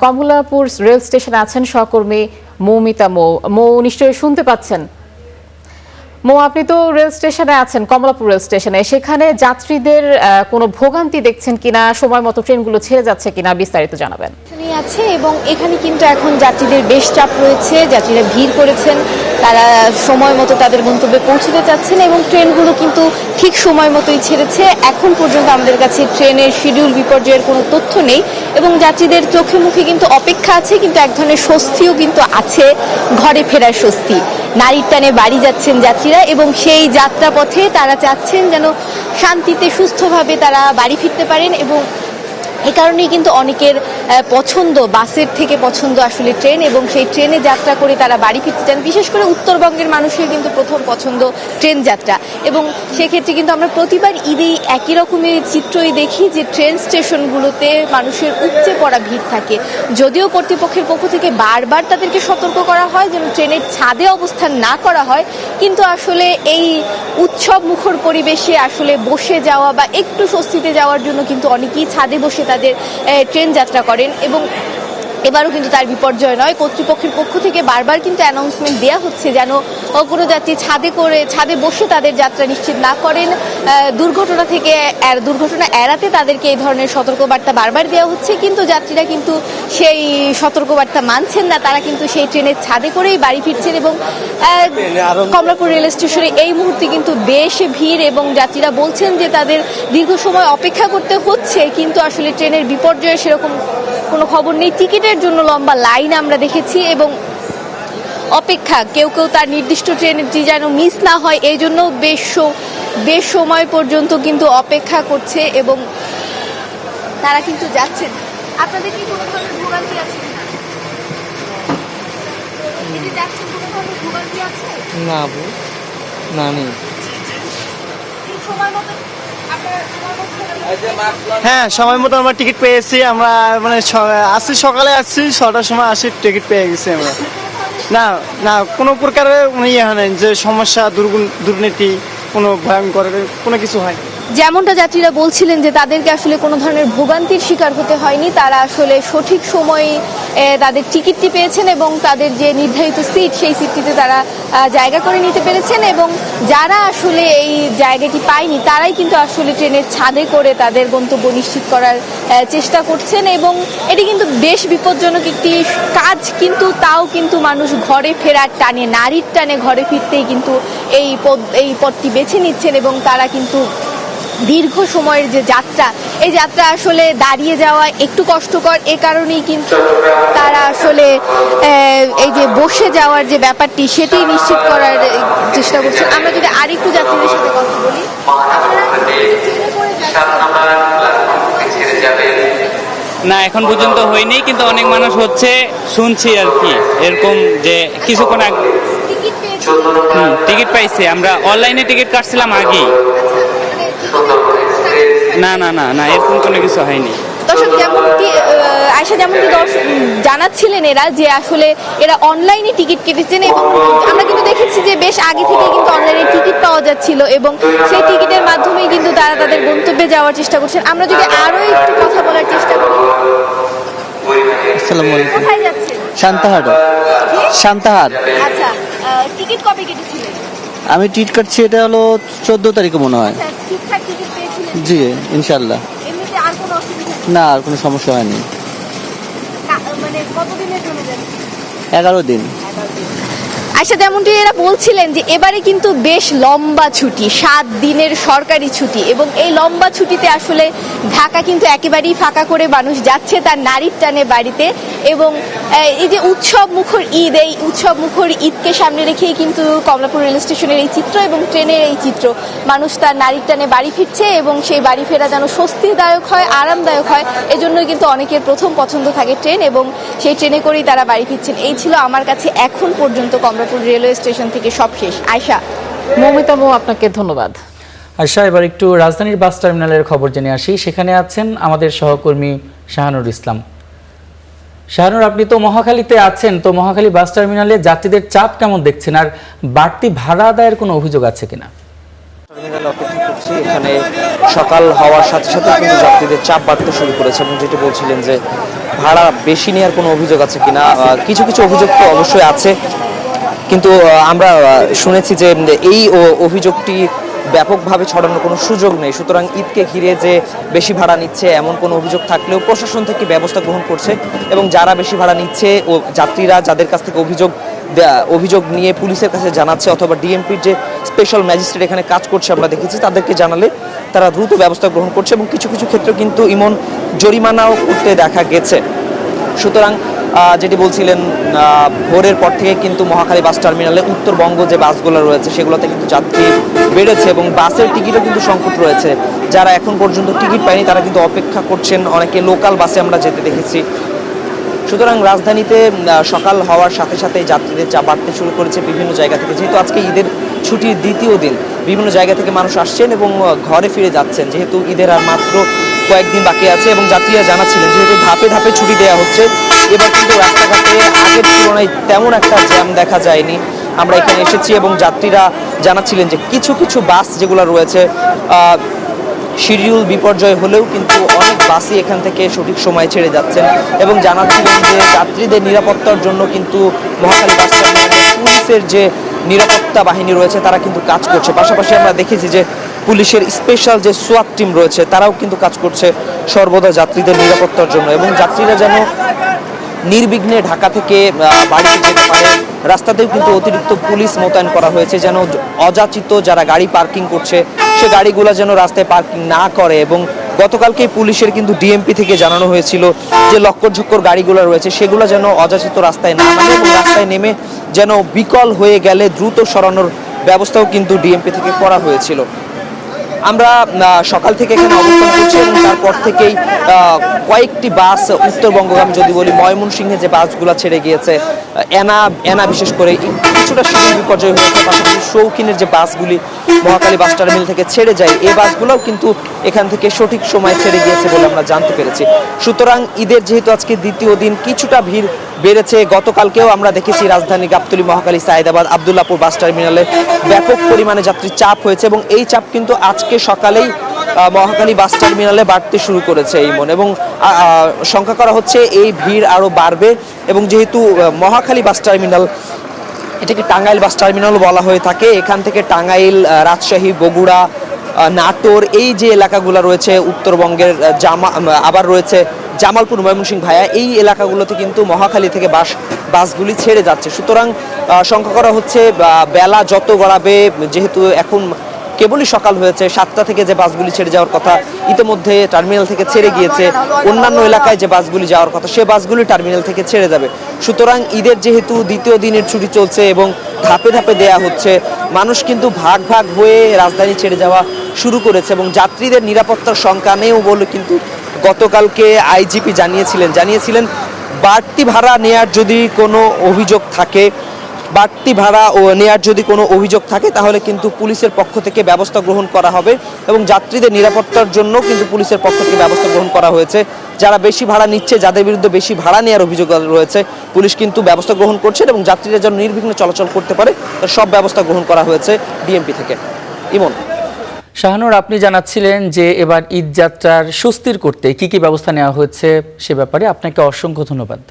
Kamalapur rail স্টেশনে আছেন সহকর্মী মৌমিতা। মৌ নিশ্চয়ই শুনতে পাচ্ছেন। মৌ, আপনি তো রেল স্টেশনে আছেন, কমলাপুর রেল স্টেশনে, সেখানে যাত্রীদের কোনো ভোগান্তি দেখছেন কিনা, সময় মতো ট্রেনগুলো ছেড়ে যাচ্ছে কিনা, বিস্তারিত জানাবেন। আছে এবং এখানে কিন্তু এখন যাত্রীদের বেশ চাপ রয়েছে, যাত্রীরা ভিড় করেছেন, তারা সময় মতো তাদের গন্তব্যে পৌঁছতে চাচ্ছেন এবং ট্রেনগুলো কিন্তু ঠিক সময় মতোই ছেড়েছে। এখন পর্যন্ত আমাদের কাছে ট্রেনের শিডিউল বিপর্যয়ের কোনো তথ্য নেই এবং যাত্রীদের চোখে মুখে কিন্তু অপেক্ষা আছে, কিন্তু এক ধরনের স্বস্তিও কিন্তু আছে, ঘরে ফেরার স্বস্তি। নারীর টানে বাড়ি যাচ্ছেন যাত্রীরা এবং সেই যাত্রাপথে তারা চাচ্ছেন যেন শান্তিতে সুস্থভাবে তারা বাড়ি ফিরতে পারেন এবং এই কারণেই কিন্তু অনেকের পছন্দ, বাসের থেকে পছন্দ আসলে ট্রেন এবং সেই ট্রেনে যাত্রা করে তারা বাড়ি ফিরতে চান। বিশেষ করে উত্তরবঙ্গের মানুষের কিন্তু প্রথম পছন্দ ট্রেন যাত্রা এবং সেক্ষেত্রে কিন্তু আমরা প্রতিবার ঈদেই একই রকমের চিত্রই দেখি যে ট্রেন স্টেশনগুলোতে মানুষের উপচে পড়া ভিড় থাকে। যদিও কর্তৃপক্ষের পক্ষ থেকে বারবার তাদেরকে সতর্ক করা হয় যেন ট্রেনের ছাদে অবস্থান না করা হয়, কিন্তু আসলে এই উৎসব মুখর পরিবেশে আসলে বসে যাওয়া বা একটু স্বস্তিতে যাওয়ার জন্য কিন্তু অনেকেই ছাদে বসে তাদের ট্রেন যাত্রা করেন এবং এবারও কিন্তু তার বিপর্যয় নয়। কর্তৃপক্ষের পক্ষ থেকে বারবার কিন্তু অ্যানাউন্সমেন্ট দেওয়া হচ্ছে যেন কোনো যাত্রী ছাদে বসে তাদের যাত্রা নিশ্চিত না করেন। দুর্ঘটনা এড়াতে তাদেরকে এই ধরনের সতর্কবার্তা বারবার দেওয়া হচ্ছে, কিন্তু যাত্রীরা কিন্তু সেই সতর্কবার্তা মানছেন না। তারা কিন্তু সেই ট্রেনের ছাদে করেই বাড়ি ফিরছেন এবং কমলাপুর রেল স্টেশনে এই মুহূর্তে কিন্তু বেশ ভিড় এবং যাত্রীরা বলছেন যে তাদের দীর্ঘ সময় অপেক্ষা করতে হচ্ছে, কিন্তু আসলে ট্রেনের বিপর্যয়ে সেরকম কোনো খবর নেই। টিকিটের জন্য লম্বা লাইন আমরা দেখেছি এবং অপেক্ষা, কেউ তার নির্দিষ্ট ট্রেনটি যেন মিস না হয় এই জন্য বেশ সময় পর্যন্ত কিন্তু অপেক্ষা করছে এবং তারা কিন্তু যাচ্ছেন। আপনাদের কি কোনো ধরনের ভোগান্তি আছে কিনা? যাচ্ছেন কোনো ধরনের ভোগান্তি আছে? না নেই। সময় মতো হ্যাঁ, সময় মতো আমরা টিকিট পেয়েছি। আমরা আসছি, সকালে আসছি, 6টার সময় আসি, টিকিট পেয়ে গেছি আমরা। না কোনো প্রকারের ইয়ে হয় নাই যে সমস্যা, দুর্নীতি, কোনো ভয়ঙ্কর কোনো কিছু হয়। যেমনটা যাত্রীরা বলছিলেন যে তাদেরকে আসলে কোনো ধরনের ভোগান্তির শিকার হতে হয়নি, তারা আসলে সঠিক সময়ে তাদের টিকিটটি পেয়েছেন এবং তাদের যে নির্ধারিত সিট সেই সিটটিতে তারা জায়গা করে নিতে পেরেছেন এবং যারা আসলে এই জায়গাটি পায়নি তারাই কিন্তু আসলে ট্রেনের ছাদে করে তাদের গন্তব্য নিশ্চিত করার চেষ্টা করছেন এবং এটি কিন্তু বেশ বিপজ্জনক একটি কাজ, কিন্তু তাও কিন্তু মানুষ ঘরে ফেরার টানে, নারীর টানে ঘরে ফিরতেই কিন্তু এই পথটি বেছে নিচ্ছেন এবং তারা কিন্তু দীর্ঘ সময়ের যে যাত্রা, এই যাত্রা আসলে দাঁড়িয়ে যাওয়া একটু কষ্টকর, এ কারণেই কিন্তু তারা আসলে এই যে বসে যাওয়ার যে ব্যাপারটি সেটি নিশ্চিত করার চেষ্টা করছে। আমরা যদি আরেকটু যাত্রীদের সাথে কথা বলি, না এখন পর্যন্ত হয়নি, কিন্তু অনেক মানুষ হচ্ছে শুনছি আর কি, এরকম যে কিছুক্ষণ আগে টিকিট পাইছে। আমরা অনলাইনে টিকিট কাটছিলাম আগেই। না এরকম কোনো কিছু হয়নি। দর্শক যেমনটি জানাচ্ছিলেন এরা যে আসলে এরা অনলাইনে টিকিট কেটেছেন এবং আমরা কিন্তু দেখেছি যে বেশ আগে থেকে কিন্তু অনলাইনে টিকিট পাওয়া যাচ্ছিল এবং সেই টিকিটের মাধ্যমেই কিন্তু তারা তাদের গন্তব্যে যাওয়ার চেষ্টা করছেন। আমরা যদি আরো একটু কথা বলার চেষ্টা করি। আসসালামু আলাইকুম। কোথায় যাচ্ছেন? শান্তাহার। আচ্ছা, টিকিট কবে কেটেছিলেন? আমি টিকিট কাটছি, এটা হলো 14 তারিখে মনে হয়। ঠিকঠাক টিকিট পেয়েছিলেন? জি ইনশাল্লাহ। এমনিতে আর কোনো অসুবিধা নেই? না, আর কোনো সমস্যা হয়নি। মানে কতদিনের জন্য যাচ্ছেন? 11 দিন। আচ্ছা, যেমনটি এরা বলছিলেন যে এবারে কিন্তু বেশ লম্বা ছুটি, 7 দিনের সরকারি ছুটি এবং এই লম্বা ছুটিতে আসলে ঢাকা কিন্তু একেবারেই ফাঁকা করে মানুষ যাচ্ছে তার নারীর টানে বাড়িতে এবং এই যে উৎসব মুখর ঈদ, এই উৎসব মুখর ঈদকে সামনে রেখেই কিন্তু কমলাপুর রেল স্টেশনের এই চিত্র এবং ট্রেনের এই চিত্র। মানুষ তার নারীর টানে বাড়ি ফিরছে এবং সেই বাড়ি ফেরা যেন স্বস্তিদায়ক হয়, আরামদায়ক হয়, এজন্যই কিন্তু অনেকের প্রথম পছন্দ থাকে ট্রেন এবং সেই ট্রেনে করেই তারা বাড়ি ফিরছেন। এই ছিল আমার কাছে এখন পর্যন্ত কমলাপুর রেলওয়ে স্টেশন থেকে সবশেষ। আয়শা। মৌমিতা, আপনাকে ধন্যবাদ। আয়শা, এবার একটু রাজধানীর বাস টার্মিনালের খবর জেনে আসি। সেখানে আছেন আমাদের সহকর্মী শাহানুর ইসলাম। শাহানুর, আপনি তো মহাখালীতে আছেন, তো মহাখালী বাস টার্মিনালে যাত্রীদের চাপ কেমন দেখছেন আর বাড়তি ভাড়া আদায়ের কোনো অভিযোগ আছে কিনা? টার্মিনালে অপেক্ষা করছি। এখানে সকাল হওয়ার সাথে সাথে কিন্তু যাত্রীদের চাপ বাড়তে শুরু করেছে এবং যেটি বলছিলেন যে ভাড়া বেশি নেওয়ার কোনো অভিযোগ আছে কিনা? কিছু কিছু অভিযোগ তো অবশ্যই আছে, কিন্তু আমরা শুনেছি যে এই অভিযোগটি ব্যাপকভাবে ছড়ানোর কোনো সুযোগ নেই। সুতরাং ঈদকে ঘিরে যে বেশি ভাড়া নিচ্ছে এমন কোনো অভিযোগ থাকলেও প্রশাসন থেকে ব্যবস্থা গ্রহণ করছে, এবং যারা বেশি ভাড়া নিচ্ছে ও যাত্রীরা যাদের কাছ থেকে অভিযোগ নিয়ে পুলিশের কাছে জানাচ্ছে অথবা ডিএমপির যে স্পেশাল ম্যাজিস্ট্রেট এখানে কাজ করছে আমরা দেখেছি, তাদেরকে জানালে তারা দ্রুত ব্যবস্থা গ্রহণ করছে, এবং কিছু কিছু ক্ষেত্রে কিন্তু ইমন জরিমানাও করতে দেখা গেছে। সুতরাং যেটি বলছিলেন, ভোরের পর থেকে কিন্তু মহাখালী বাস টার্মিনালে উত্তরবঙ্গ যে বাসগুলো রয়েছে সেগুলোতে কিন্তু যাত্রী বেড়েছে, এবং বাসের টিকিটও কিন্তু সংকট রয়েছে। যারা এখন পর্যন্ত টিকিট পায়নি তারা কিন্তু অপেক্ষা করছেন, অনেকে লোকাল বাসে আমরা যেতে দেখেছি। সুতরাং রাজধানীতে সকাল হওয়ার সাথে সাথে যাত্রীদের চাপ বাড়তে শুরু করেছে বিভিন্ন জায়গা থেকে, যেহেতু আজকে ঈদের ছুটির দ্বিতীয় দিন। বিভিন্ন জায়গা থেকে মানুষ আসছেন এবং ঘরে ফিরে যাচ্ছেন, যেহেতু ঈদের আর মাত্র কয়েকদিন বাকি আছে, এবং যাত্রীরা জানাচ্ছিলেন যেহেতু ধাপে ধাপে ছুটি দেওয়া হচ্ছে, এবার কিন্তু রাস্তাঘাটে আগের তুলনায় তেমন একটা জ্যাম দেখা যায়নি। আমরা এখানে এসেছি এবং যাত্রীরা জানাচ্ছিলেন যে কিছু কিছু বাস যেগুলো রয়েছে শিডিউল বিপর্যয় হলেও কিন্তু অনেক বাসই এখান থেকে সঠিক সময় ছেড়ে যাচ্ছেন, এবং জানাচ্ছিলেন যে যাত্রীদের নিরাপত্তার জন্য কিন্তু মহাখালী বাস টার্মিনালে পুলিশের যে নিরাপত্তা বাহিনী রয়েছে তারা কিন্তু কাজ করছে। পাশাপাশি আমরা দেখেছি যে পুলিশের স্পেশাল যে সোয়াট টিম রয়েছে তারাও কিন্তু কাজ করছে সর্বদা যাত্রীদের নিরাপত্তার জন্য, এবং যাত্রীরা যেন নির্বিঘ্নে ঢাকা থেকে বাড়িতে যেতে পারে। রাস্তাতেও কিন্তু অতিরিক্ত পুলিশ মোতায়েন করা হয়েছে, যেন অযাচিত যারা গাড়ি পার্কিং করছে সে গাড়িগুলো যেন রাস্তায় পার্কিং না করে। এবং গতকালকে পুলিশের কিন্তু ডিএমপি থেকে জানানো হয়েছিল যে লক্কর গাড়িগুলো রয়েছে সেগুলো যেন অযাচিত রাস্তায় না নামে, এবং রাস্তায় নেমে যেন বিকল হয়ে গেলে দ্রুত সরানোর ব্যবস্থাও কিন্তু ডিএমপি থেকে করা হয়েছিল। আমরা সকাল থেকে এখানে অবস্থান করছি, এবং তারপর থেকেই কয়েকটি বাস উত্তরবঙ্গগামী যদি বলি ময়মনসিংহে যে বাসগুলো ছেড়ে গিয়েছে, এনা বিশেষ করে কিছুটা শিডিউল বিপর্যয় হয়েছে। পাশাপাশি শৌখিনের যে বাসগুলি মহাখালী বাস টার্মিনাল থেকে ছেড়ে যায় এই বাসগুলোও কিন্তু এখান থেকে সঠিক সময় ছেড়ে গিয়েছে বলে আমরা জানতে পেরেছি। সুতরাং ঈদের যেহেতু আজকে দ্বিতীয় দিন কিছুটা ভিড় বেড়েছে। গতকালকেও আমরা দেখেছি রাজধানী গাবতলী, মহাখালী, সায়েদাবাদ, আবদুল্লাপুর বাস টার্মিনালে ব্যাপক পরিমাণে যাত্রী চাপ হয়েছে, এবং এই চাপ কিন্তু আজকে সকালেই মহাখালী বাস টার্মিনালে বাড়তে শুরু করেছে ইমন, এবং শঙ্কা করা হচ্ছে এই ভিড় আরও বাড়বে। এবং যেহেতু মহাখালী বাস টার্মিনাল এটাকে টাঙ্গাইল বাস টার্মিনালও বলা হয়ে থাকে, এখান থেকে টাঙ্গাইল, রাজশাহী, বগুড়া, নাটোর এই যে এলাকাগুলো রয়েছে উত্তরবঙ্গের, আবার রয়েছে জামালপুর, ময়মনসিংহ, ভায়া, এই এলাকাগুলোতে কিন্তু মহাখালী থেকে বাসগুলি ছেড়ে যাচ্ছে। সুতরাং শঙ্কা করা হচ্ছে বেলা যত গড়াবে, যেহেতু এখন কেবলই সকাল হয়েছে, 7টা থেকে যে বাসগুলি ছেড়ে যাওয়ার কথা ইতিমধ্যে টার্মিনাল থেকে ছেড়ে গিয়েছে, অন্যান্য এলাকায় যে বাসগুলি যাওয়ার কথা সে বাসগুলি টার্মিনাল থেকে ছেড়ে যাবে। সুতরাং ঈদের যেহেতু দ্বিতীয় দিনের ছুটি চলছে এবং ধাপে ধাপে দেয়া হচ্ছে, মানুষ কিন্তু ভাগ ভাগ হয়ে রাজধানী ছেড়ে যাওয়া শুরু করেছে, এবং যাত্রীদের নিরাপত্তার শঙ্কা নেও বলে কিন্তু গতকালকে আইজিপি জানিয়েছিলেন বাড়তি ভাড়া নেয়ার যদি কোনো অভিযোগ থাকে, তাহলে কিন্তু পুলিশের পক্ষ থেকে ব্যবস্থা গ্রহণ করা হবে, এবং যাত্রীদের নিরাপত্তার জন্য কিন্তু পুলিশের পক্ষ থেকে ব্যবস্থা গ্রহণ করা হয়েছে। যারা বেশি ভাড়া নিচ্ছে, যাদের বিরুদ্ধে বেশি ভাড়া নেওয়ার অভিযোগ রয়েছে, পুলিশ কিন্তু ব্যবস্থা গ্রহণ করছে, এবং যাত্রীরা যেন নির্বিঘ্নে চলাচল করতে পারে তার সব ব্যবস্থা গ্রহণ করা হয়েছে ডিএমপি থেকে। ইমন, শাহানুর, আপনি জানাচ্ছিলেন যে এবার ঈদ যাত্রার সুস্থির করতে কি কি ব্যবস্থা নেওয়া হয়েছে সে ব্যাপারে। আপনাকে অসংখ্য ধন্যবাদ।